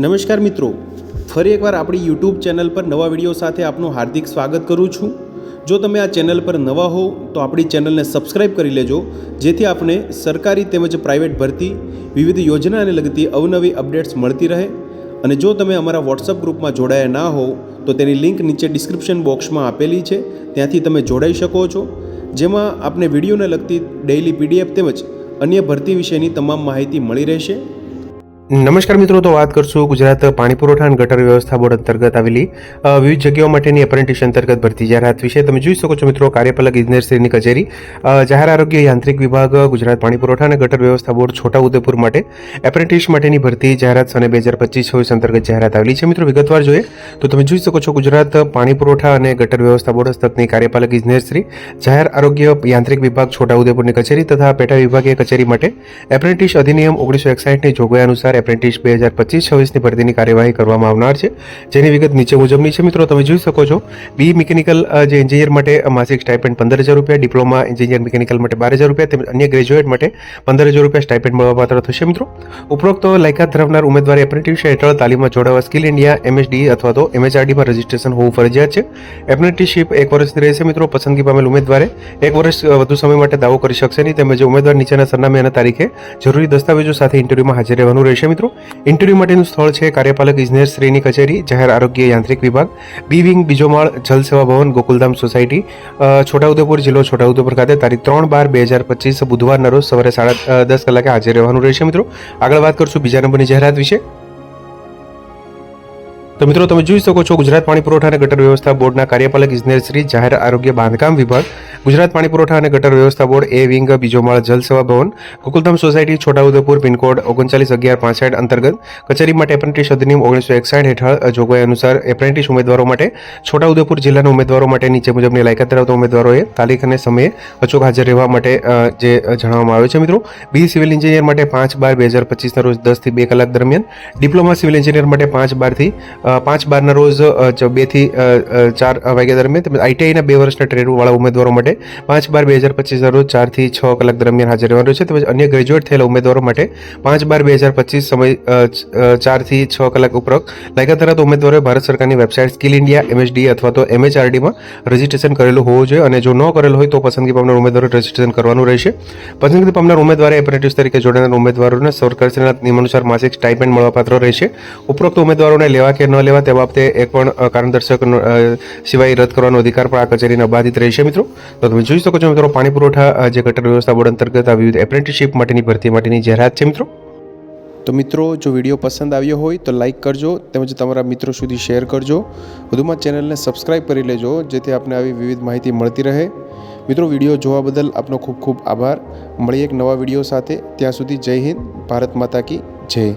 નમસ્કાર મિત્રો, ફરી એકવાર આપણી યુટ્યુબ ચેનલ પર નવા વિડીયો સાથે આપનું હાર્દિક સ્વાગત કરું છું। જો તમે આ ચેનલ પર નવા હો તો આપણી ચેનલને સબસ્ક્રાઇબ કરી લેજો, જેથી આપને સરકારી તેમજ પ્રાઇવેટ ભરતી વિવિધ યોજનાને લગતી અવનવી અપડેટ્સ મળતી રહે। અને જો તમે અમારા વોટ્સઅપ ગ્રુપમાં જોડાયા ના હો તો તેની લિંક નીચે ડિસ્ક્રિપ્શન બોક્સમાં આપેલી છે, ત્યાંથી તમે જોડાઈ શકો છો, જેમાં આપને વિડીયોને લગતી ડેઇલી પીડીએફ તેમજ અન્ય ભરતી વિશેની તમામ માહિતી મળી રહેશે। નમસ્કાર મિત્રો, તો વાત કરશું ગુજરાત પાણી પુરવઠા અને ગટર વ્યવસ્થા બોર્ડ અંતર્ગત આવેલી વિવિધ જગ્યાઓ માટેની એપ્રેન્ટિસ અંતર્ગત ભરતી જાહેરાત વિશે। તમે જોઈ શકો છો મિત્રો, કાર્યપાલક ઇજનેરશ્રીની કચેરી, જાહેર આરોગ્ય યાંત્રિક વિભાગ, ગુજરાત પાણી પુરવઠા અને ગટર વ્યવસ્થા બોર્ડ છોટાઉદેપુર માટે એપ્રેન્ટિસ માટેની ભરતી જાહેરાત સને 2025-26 અંતર્ગત જાહેરાત આવેલી છે। મિત્રો વિગતવાર જોઈએ તો તમે જોઈ શકો છો, ગુજરાત પાણી પુરવઠા અને ગટર વ્યવસ્થા બોર્ડ હસ્તકની કાર્યપાલક ઇજનેરશ્રી, જાહેર આરોગ્ય યાંત્રિક વિભાગ છોટાઉદેપુરની કચેરી તથા પેટા વિભાગીય કચેરી માટે એપ્રેન્ટિસ અધિનિયમ 1961ની જોગવાઈ અનુસાર એપ્રેન્ટિસ 2025-26ની ભરતીની કાર્યવાહી કરવામાં આવનાર છે, જેની વિગત નીચે મુજબની છે। મિત્રો તમે જોઈ શકો છો, બી મિકેનિકલ જે એન્જિનિયર માટે માસિક સ્ટાઇપેન્ડ 15,000 રૂપિયા, ડિપ્લોમા એન્જિનિયર મિકેનિકલ માટે 12,000 રૂપિયા તેમજ અન્ય ગ્રેજ્યુએટ માટે 15,000 રૂપિયા સ્ટાઇપેન્ડ મળવાપાત્ર થશે। મિત્રો ઉપરોક્ત લાયકાત ધરાવનાર ઉમેદવારે એપ્રેન્ટિસ હેઠળ તાલીમમાં જોડાવા સ્કિલ ઇન્ડિયા MSD અથવા તો MHRDમાં રજિસ્ટ્રેશન હોવું ફરજિયાત છે। એપ્રેન્ટિસશીપ 1 વર્ષની રહેશે। મિત્રો પસંદગી પામેલ ઉમેદવારે 1 વર્ષ વધુ સમય માટે દાવો કરી શકશે નહીં, તેમજ ઉમેદવાર નીચેના સરનામે અને તારીખે જરૂરી દસ્તાવેજો સાથે ઇન્ટરવ્યુમાં હાજર રહેવાનું રહેશે। મિત્રો ઇન્ટરવ્યુ માટેનું સ્થળ છે કાર્યપાલક ઇજનેર શ્રીની કચેરી, જાહેર આરોગ્ય યાંત્રિક વિભાગ, બી વિંગ, બીજો માળ, જલ સેવા ભવન, ગોકુલધામ સોસાયટી, છોટાઉદેપુર, જિલ્લો છોટાઉદેપુર ખાતે તારીખ 3/12/2025 બુધવારના રોજ સવારે 10:30 કલાકે હાજર રહેવાનું રહેશે। મિત્રો આગળ વાત કરશું બીજા નંબરની જાહેરાત વિશે। તો મિત્રો તમે જોઈ શકો છો, ગુજરાત પાણી પુરવઠા અને ગટર વ્યવસ્થા બોર્ડના કાર્યપાલક ઇજનેર શ્રી, જાહેર આરોગ્ય બાંધકામ વિભાગ, ગુજરાત પાણી પુરવઠા અને ગટર વ્યવસ્થા બોર્ડ, એ વિંગ, બીજો માળ, જલ સેવા ભવન, ગોકુલધામ સોસાયટી, છોટાઉદેપુર, પિનકોડ 391165 અંતર્ગત કચેરી માટે એપ્રેન્ટિસ અધિનિયમ 1961 હેઠળ જોગવાઈ અનુસાર એપ્રેન્ટિસ ઉમેદવારો માટે છોટાઉદેપુર જિલ્લાના ઉમેદવારો માટે નીચે મુજબની લાયકાત ધરાવતા ઉમેદવારોએ તારીખ અને સમયે અચૂક હાજર રહેવા માટે જે જણાવવામાં આવ્યું છે। મિત્રો બી સિવિલ એન્જિનિયર માટે 5/12/2025ના રોજ 10 થી 2 કલાક દરમિયાન, ડિપ્લોમા સિવિલ એન્જિનિયર માટે 5/12ના રોજ 2 થી 4 વાગ્યા દરમિયાન, તેમજ આઈટીઆઈના 2 વર્ષના ટ્રેડવાળા ઉમેદવારો માટે 5/12/2025ના રોજ 4 થી 6 કલાક દરમિયાન હાજર રહેવાનું છે। તેમજ અન્ય ગ્રેજ્યુએટ થયેલા ઉમેદવારો માટે 5/12/2025 સમય 4 થી 6 કલાક ઉપરોક્ત લાયકાત ધરાવતા ઉમેદવારોએ ભારત સરકારની વેબસાઇટ સ્કિલ ઇન્ડિયા MSD અથવા તો MHRDમાં રજિસ્ટ્રેશન કરેલું હોવું જોઈએ, અને જો ન કરેલું હોય તો પસંદગી પામનાર ઉમેદવારોએ રજિસ્ટ્રેશન કરવાનું રહેશે। પસંદગી પામનાર ઉમેદવારે એપ્રેન્ટિસ તરીકે જોડાનાર ઉમેદવારોને સરકારના નિયમ અનુસાર માસિક સ્ટાઇપેન્ડ મળવાપાત્ર રહેશે। ઉપરોક્ત ઉમેદવારોને લેવા કે ન લેવા તે બાબતે એક પણ કારણદર્શક સિવાય રદ કરવાનો અધિકાર પણ આ કચેરીને અબાધિત રહેશે। મિત્રો તો તમે જોઈ શકો છો, મિત્રો પાણી પુરવઠા જે ગટર વ્યવસ્થા બોર્ડ અંતર્ગત આ વિવિધ એપ્રેન્ટિસશીપ માટેની ભરતી માટેની જાહેરાત છે। મિત્રો તો મિત્રો, જો વિડીયો પસંદ આવ્યો હોય તો લાઇક કરજો, તેમજ તમારા મિત્રો સુધી શેર કરજો, વધુમાં ચેનલને સબસ્ક્રાઇબ કરી લેજો, જેથી આપને આવી વિવિધ માહિતી મળતી રહે। મિત્રો વિડીયો જોવા બદલ આપનો ખૂબ ખૂબ આભાર। મળીએ એક નવા વિડીયો સાથે, ત્યાં સુધી જય હિન્દ, ભારત માતા કી જય।